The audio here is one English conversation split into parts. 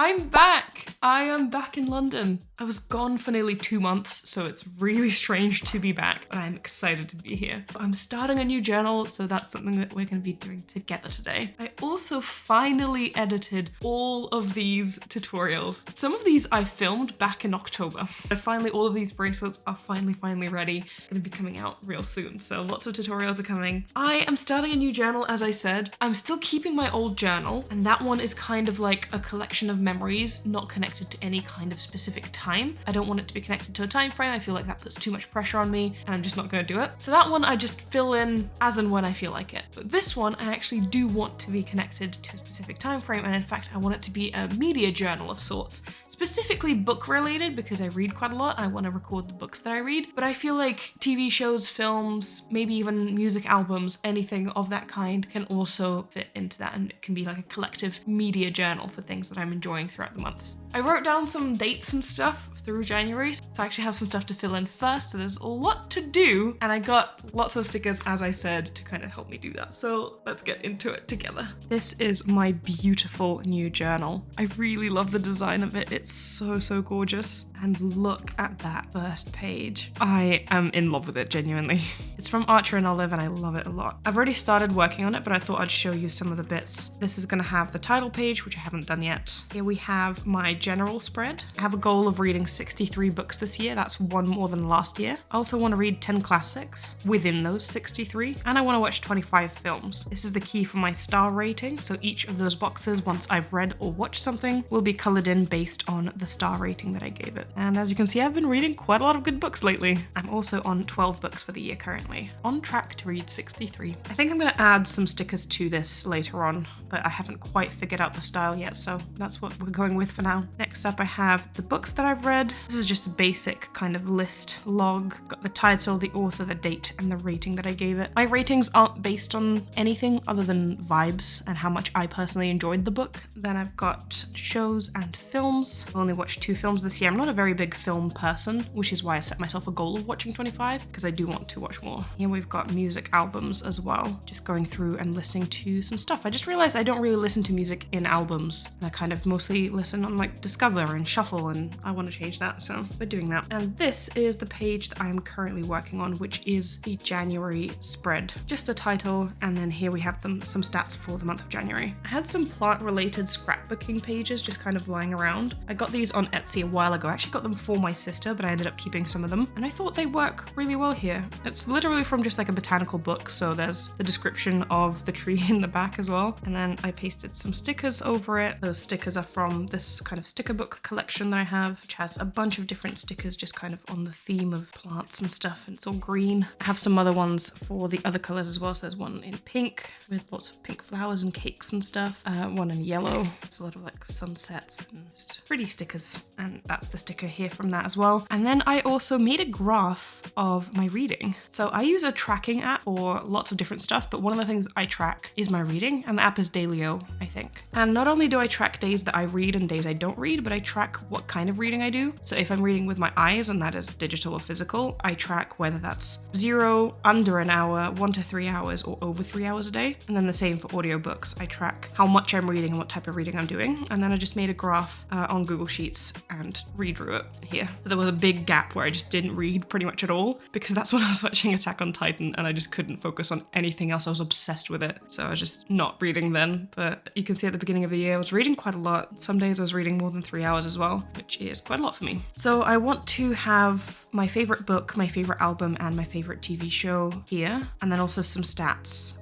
I'm back! I am back in London. I was gone for nearly 2 months, so it's really strange to be back, but I'm excited to be here. I'm starting a new journal, so that's something that we're going to be doing together today. I also finally edited all of these tutorials. Some of these I filmed back in October. But finally, all of these bracelets are finally ready. Going to be coming out real soon, so lots of tutorials are coming. I am starting a new journal, as I said. I'm still keeping my old journal, and that one is kind of like a collection of memories, not connected to any kind of specific time. I don't want it to be connected to a time frame. I feel like that puts too much pressure on me, and I'm just not going to do it. So that one I just fill in as and when I feel like it. But this one I actually do want to be connected to a specific time frame, and in fact I want it to be a media journal of sorts, specifically book related because I read quite a lot. I want to record the books that I read, but I feel like TV shows, films, maybe even music albums, anything of that kind can also fit into that, and it can be like a collective media journal for things that I'm enjoying throughout the months. I wrote down some dates and stuff through January, so I actually have some stuff to fill in first, so there's a lot to do, and I got lots of stickers, as I said, to kind of help me do that. So let's get into it together. This is my beautiful new journal. I really love the design of it. It's so gorgeous. And look at that first page. I am in love with it, genuinely. It's from Outtro and Olive, and I love it a lot. I've already started working on it, but I thought I'd show you some of the bits. This is gonna have the title page, which I haven't done yet. Here we have my general spread. I have a goal of reading 63 books this year. That's one more than last year. I also want to read 10 classics within those 63, and I want to watch 25 films. This is the key for my star rating, so each of those boxes, once I've read or watched something, will be colored in based on the star rating that I gave it. And as you can see, I've been reading quite a lot of good books lately. I'm also on 12 books for the year currently, on track to read 63. I think I'm going to add some stickers to this later on, but I haven't quite figured out the style yet, so that's what we're going with for now. Next up, I have the books that I've read. This is just a basic kind of list log. Got the title, the author, the date, and the rating that I gave it. My ratings aren't based on anything other than vibes and how much I personally enjoyed the book. Then I've got shows and films. I've only watched 2 films this year. I'm not a very big film person, which is why I set myself a goal of watching 25, because I do want to watch more. Here we've got music albums as well. Just going through and listening to some stuff. I just realized I don't really listen to music in albums. I kind of mostly listen on like Discover and Shuffle, and I want to change that, so we're doing that. And this is the page that I'm currently working on, which is the January spread. Just the title, and then here we have some stats for the month of January. I had some plant-related scrapbooking pages just kind of lying around. I got these on Etsy a while ago. I actually got them for my sister, but I ended up keeping some of them, and I thought they work really well here. It's literally from just like a botanical book, so there's the description of the tree in the back as well, and then I pasted some stickers over it. Those stickers are from this kind of sticker book collection that I have, which has a bunch of different stickers just kind of on the theme of plants and stuff, and it's all green. I have some other ones for the other colors as well, so there's one in pink with lots of pink flowers and cakes and stuff, one in yellow. It's a lot of like sunsets and just pretty stickers, and that's the sticker here from that as well. And then I also made a graph of my reading. So I use a tracking app for lots of different stuff, but one of the things I track is my reading, and the app is Dailyo, I think. And not only do I track days that I read and days I don't read, but I track what kind of reading I do. So if I'm reading with my eyes, and that is digital or physical, I track whether that's 0, under an hour, 1 to 3 hours, or over 3 hours a day. And then the same for audiobooks. I track how much I'm reading and what type of reading I'm doing. And then I just made a graph on Google Sheets and redrew it here. So there was a big gap where I just didn't read pretty much at all, because that's when I was watching Attack on Titan and I just couldn't focus on anything else. I was obsessed with it. So I was just not reading then. But you can see at the beginning of the year, I was reading quite a lot. Some days I was reading more than 3 hours as well, which is quite a lot for me. So I want to have my favorite book, my favorite album, and my favorite TV show here, and then also some stats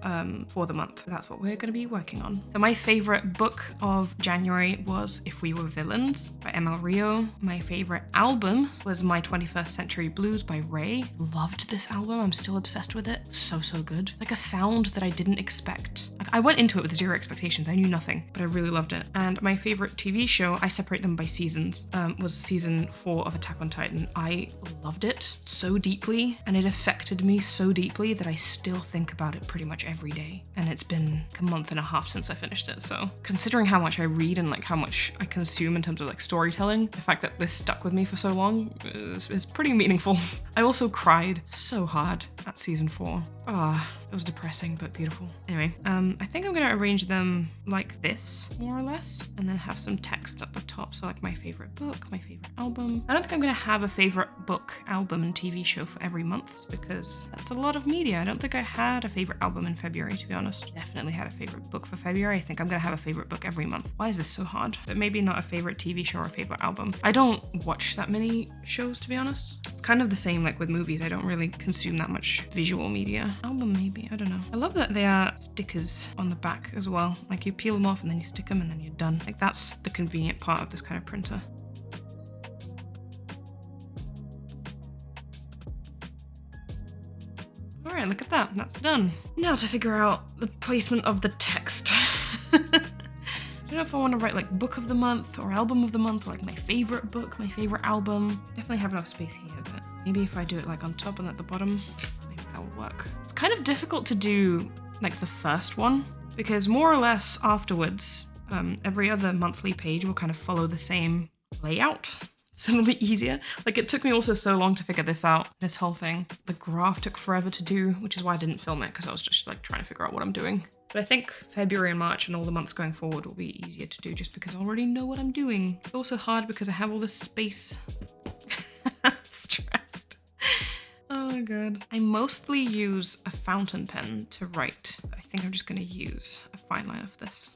for the month. That's what we're going to be working on. So my favorite book of January was If We Were Villains by ML Rio. My favorite album was My 21st Century Blues by Ray. Loved this album. I'm still obsessed with it. So good. Like a sound that I didn't expect. Like I went into it with 0 expectations. I knew nothing, but I really loved it. And my favorite TV show, I separate them by seasons, was season 4 of Attack on Titan. I loved it so deeply, and it affected me so deeply that I still think about it pretty much every day. And it's been a month and a half since I finished it. So considering how much I read and like how much I consume in terms of like storytelling, the fact that this stuck with me for so long is pretty meaningful. I also cried so hard at season 4. Ah, it was depressing but beautiful. Anyway, I think I'm gonna arrange them like this, more or less, and then have some text at the top. So like my favorite book, my favorite album. I don't think I'm gonna have a favorite book, album, and TV show for every month because that's a lot of media. I don't think I had a favorite album in February, to be honest. Definitely had a favorite book for February. I think I'm gonna have a favorite book every month. Why is this so hard? But maybe not a favorite TV show or a favorite album. I don't watch that many shows, to be honest. It's kind of the same like with movies. I don't really consume that much visual media. Album maybe, I don't know. I love that they are stickers on the back as well. Like you peel them off and then you stick them and then you're done. Like that's the convenient part of this kind of printer. All right, look at that, that's done. Now to figure out the placement of the text. I don't know if I want to write like book of the month or album of the month, or like my favorite book, my favorite album. Definitely have enough space here, but maybe if I do it like on top and at the bottom, maybe that will work. It's kind of difficult to do like the first one because more or less afterwards, every other monthly page will kind of follow the same layout. So it'll be easier. Like it took me also so long to figure this out, this whole thing. The graph took forever to do, which is why I didn't film it because I was just like trying to figure out what I'm doing. But I think February and March and all the months going forward will be easier to do just because I already know what I'm doing. It's also hard because I have all this space. I'm stressed. Oh god. I mostly use a fountain pen to write. I think I'm just gonna use a fine line of this.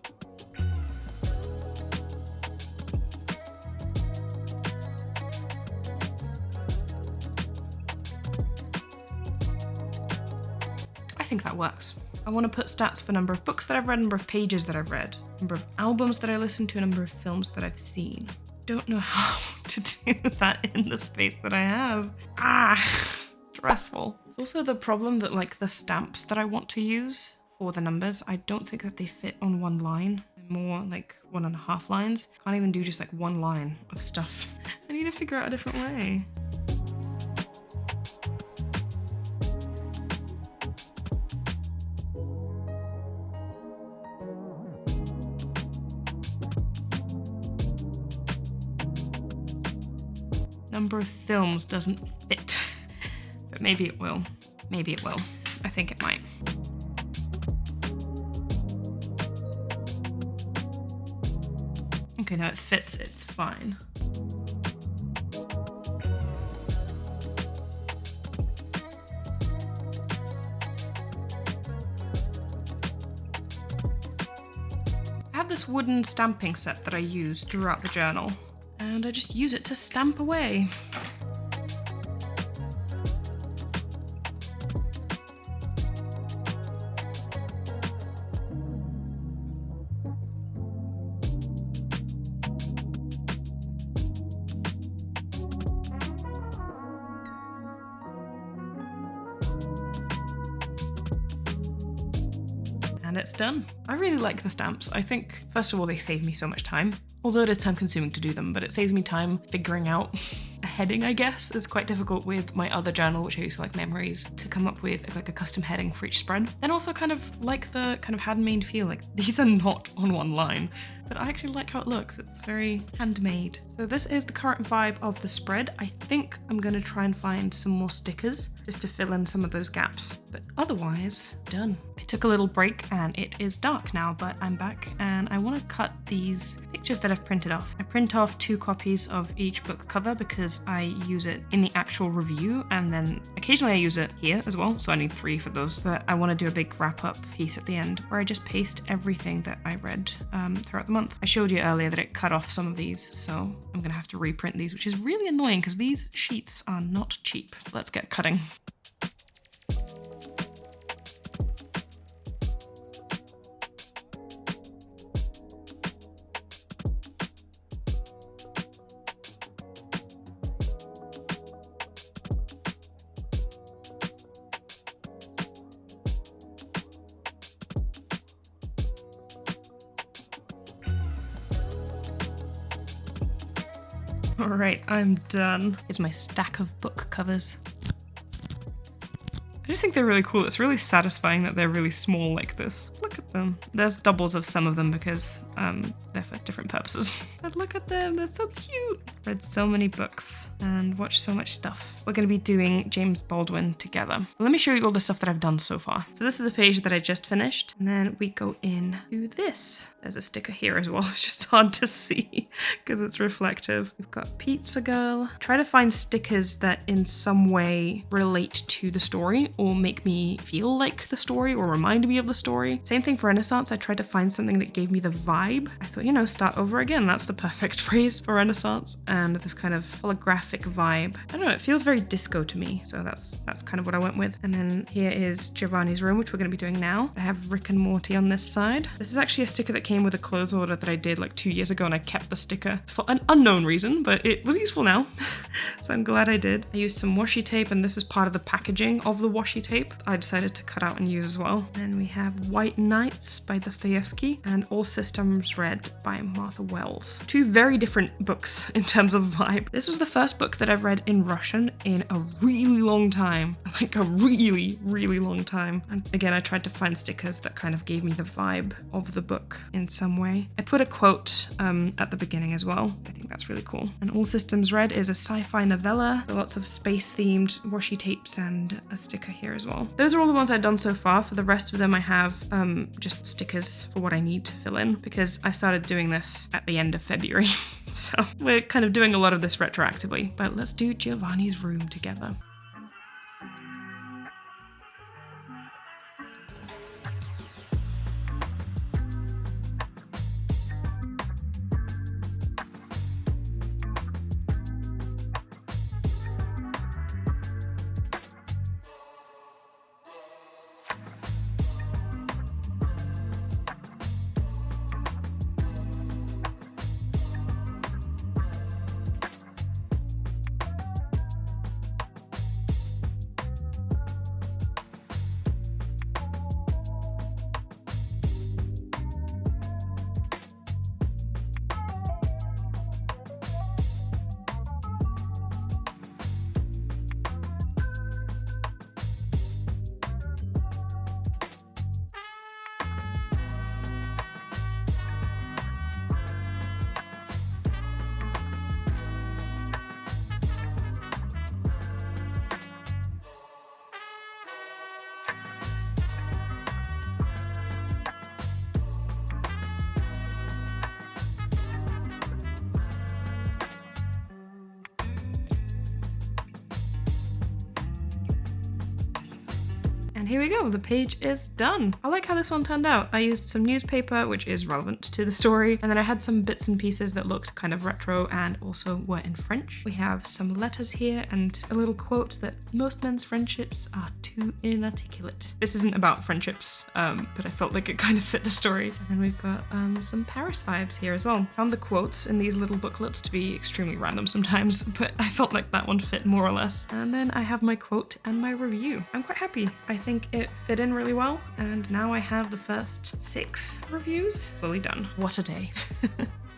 I think that works. I want to put stats for number of books that I've read, number of pages that I've read, number of albums that I listened to, number of films that I've seen. Don't know how to do that in the space that I have. Stressful. It's also the problem that like the stamps that I want to use for the numbers, I don't think that they fit on one line. They're more like 1.5 lines. Can't even do just like one line of stuff. I need to figure out a different way. Number of films doesn't fit, but maybe it will. Maybe it will. I think it might. Okay, now it fits, it's fine. I have this wooden stamping set that I use throughout the journal. And I just use it to stamp away. And it's done. I really like the stamps. I think, first of all, they save me so much time. Although it is time consuming to do them, but it saves me time figuring out a heading, I guess. It's quite difficult with my other journal, which I use for like memories, to come up with like a custom heading for each spread. And also kind of like the kind of handmade feel, like these are not on one line, but I actually like how it looks. It's very handmade. So this is the current vibe of the spread. I think I'm gonna try and find some more stickers just to fill in some of those gaps, but otherwise, done. I took a little break and it is dark now, but I'm back and I want to cut these pictures that I've printed off. I print off 2 copies of each book cover because I use it in the actual review, and then occasionally I use it here as well, so I need 3 for those. But I want to do a big wrap-up piece at the end where I just paste everything that I read throughout the month. I showed you earlier that it cut off some of these, so I'm gonna have to reprint these, which is really annoying because these sheets are not cheap. Let's get cutting. All right, I'm done. Here's my stack of book covers. I just think they're really cool. It's really satisfying that they're really small like this. Look at them. There's doubles of some of them because they're for different purposes. But look at them, they're so cute. Read so many books and watched so much stuff. We're going to be doing James Baldwin together. Let me show you all the stuff that I've done so far. So this is the page that I just finished, and then we go in to this. There's a sticker here as well. It's just hard to see because it's reflective. We've got Pizza Girl. Try to find stickers that in some way relate to the story or make me feel like the story or remind me of the story. Same thing for Renaissance. I tried to find something that gave me the vibe. I thought, you know, start over again. That's the perfect phrase for Renaissance. And this kind of holographic vibe. I don't know, it feels very disco to me. So that's kind of what I went with. And then here is Giovanni's room, which we're going to be doing now. I have Rick and Morty on this side. This is actually a sticker that came with a clothes order that I did like 2 years ago, and I kept the sticker for an unknown reason, but it was useful now. So I'm glad I did. I used some washi tape, and this is part of the packaging of the washi tape I decided to cut out and use as well. And we have White Nights by Dostoevsky and All Systems Red by Martha Wells. Two very different books in terms of vibe. This was the first book that I've read in Russian in a really long time. Like a really, really long time. And again, I tried to find stickers that kind of gave me the vibe of the book in some way. I put a quote at the beginning as well. I think that's really cool. And All Systems Red is a sci-fi novella with lots of space-themed washi tapes and a sticker here as well. Those are all the ones I've done so far. For the rest of them, I have just stickers for what I need to fill in because I started doing this at the end of February. So we're kind of doing a lot of this retroactively, but let's do Giovanni's room together. And here we go, the page is done. I like how this one turned out. I used some newspaper, which is relevant to the story, and then I had some bits and pieces that looked kind of retro and also were in French. We have some letters here and a little quote that most men's friendships are too inarticulate. This isn't about friendships, but I felt like it kind of fit the story. And then we've got some Paris vibes here as well. Found the quotes in these little booklets to be extremely random sometimes, but I felt like that one fit more or less. And then I have my quote and my review. I'm quite happy. I think it fit in really well, and now I have the first 6 reviews fully done. What a day.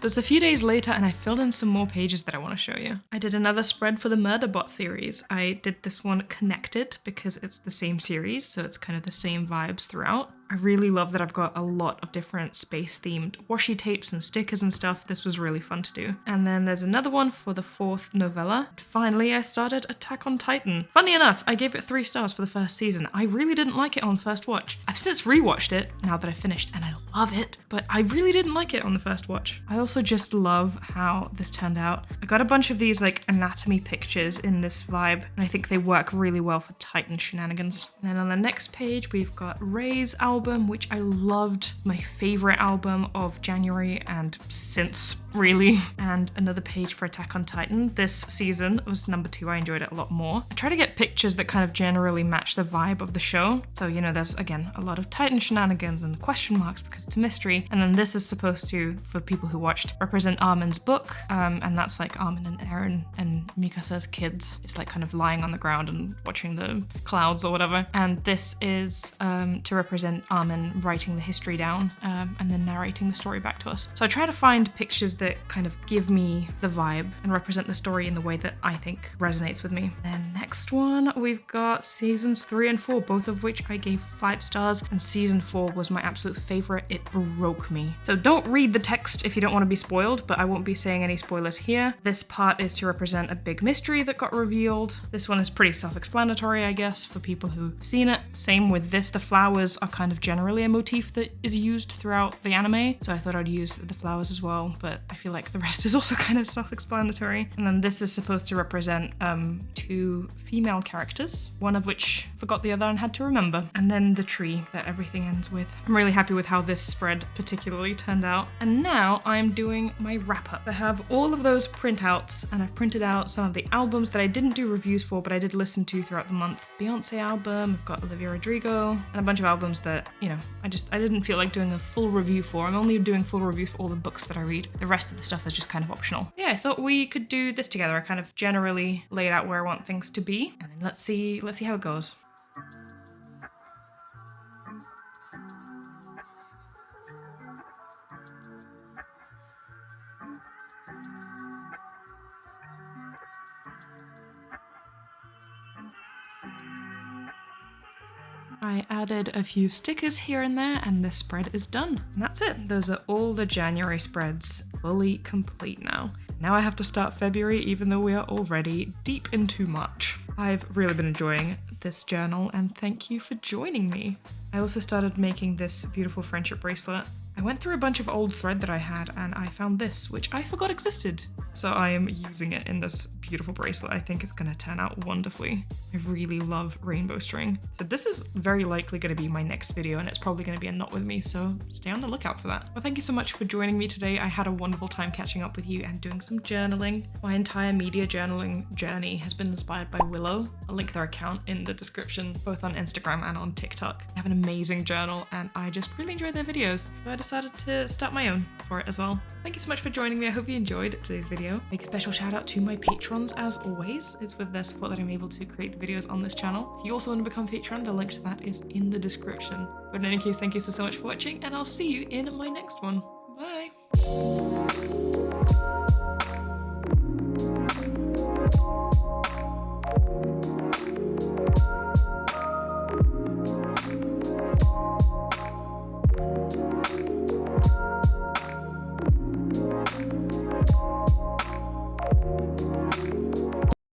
So it's a few days later and I filled in some more pages that I want to show you. I did another spread for the Murderbot series. I did this one connected because it's the same series, so it's kind of the same vibes throughout. I really love that I've got a lot of different space-themed washi tapes and stickers and stuff. This was really fun to do. And then there's another one for the 4th novella. Finally, I started Attack on Titan. Funny enough, I gave it 3 stars for the first season. I really didn't like it on first watch. I've since rewatched it now that I finished and I love it, but I really didn't like it on the first watch. I also just love how this turned out. I got a bunch of these like anatomy pictures in this vibe, and I think they work really well for Titan shenanigans. And then on the next page, we've got Ray's album, which I loved. My favorite album of January and since, really. And another page for Attack on Titan. This season was number 2. I enjoyed it a lot more. I try to get pictures that kind of generally match the vibe of the show. So, you know, there's again a lot of Titan shenanigans and question marks because it's a mystery. And then this is supposed to, for people who watched, represent Armin's book. And that's like Armin and Eren and Mikasa's kids. It's like kind of lying on the ground and watching the clouds or whatever. And this is to represent Armin writing the history down and then narrating the story back to us. So I try to find pictures that kind of give me the vibe and represent the story in the way that I think resonates with me. Then next one, we've got seasons 3 and 4, both of which I gave 5 stars, and season 4 was my absolute favorite. It broke me. So don't read the text if you don't want to be spoiled, but I won't be saying any spoilers here. This part is to represent a big mystery that got revealed. This one is pretty self-explanatory, I guess, for people who've seen it. Same with this, the flowers are kind of generally a motif that is used throughout the anime, so I thought I'd use the flowers as well, but I feel like the rest is also kind of self-explanatory. And then this is supposed to represent 2 female characters, one of which forgot the other and had to remember. And then the tree that everything ends with. I'm really happy with how this spread particularly turned out. And now I'm doing my wrap-up. I have all of those printouts, and I've printed out some of the albums that I didn't do reviews for, but I did listen to throughout the month. Beyonce album, I've got Olivia Rodrigo, and a bunch of albums that, you know, I didn't feel like doing a full review for. I'm only doing full reviews for all the books that I read. The rest of the stuff is just kind of optional. Yeah, I thought we could do this together. I kind of generally laid out where I want things to be, and then let's see how it goes. I added a few stickers here and there, and this spread is done. And that's it. Those are all the January spreads, fully complete now. Now I have to start February, even though we are already deep into March. I've really been enjoying this journal, and thank you for joining me. I also started making this beautiful friendship bracelet. I went through a bunch of old thread that I had, and I found this, which I forgot existed. So I am using it in this beautiful bracelet. I think it's gonna turn out wonderfully. I really love rainbow string. So this is very likely gonna be my next video, and it's probably gonna be a knot with me, so stay on the lookout for that. Well, thank you so much for joining me today. I had a wonderful time catching up with you and doing some journaling. My entire media journaling journey has been inspired by Willow. I'll link their account in the description, both on Instagram and on TikTok. They have an amazing journal, and I just really enjoy their videos, so I decided to start my own for it as well. Thank you so much for joining me. I hope you enjoyed today's video. Big special shout out to my patrons as always. It's with their support that I'm able to create the videos on this channel. If you also want to become a patron, the link to that is in the description. But in any case, thank you so much for watching, and I'll see you in my next one. Bye!